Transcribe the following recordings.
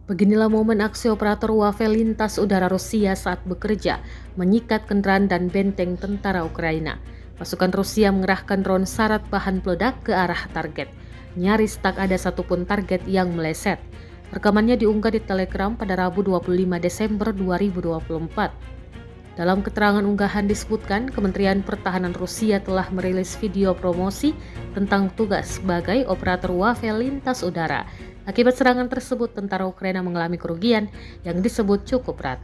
Beginilah momen aksi operator Wafel lintas udara Rusia saat bekerja menyikat kendaraan dan benteng tentara Ukraina. Pasukan Rusia mengerahkan drone syarat bahan peledak ke arah target. Nyaris tak ada satupun target yang meleset. Rekamannya diunggah di Telegram pada Rabu 25 Desember 2024. Dalam keterangan unggahan disebutkan, Kementerian Pertahanan Rusia telah merilis video promosi tentang tugas sebagai operator Wafel lintas udara. Akibat serangan tersebut, tentara Ukraina mengalami kerugian yang disebut cukup berat.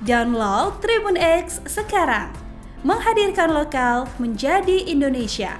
Download Tribun X sekarang, menghadirkan lokal menjadi Indonesia.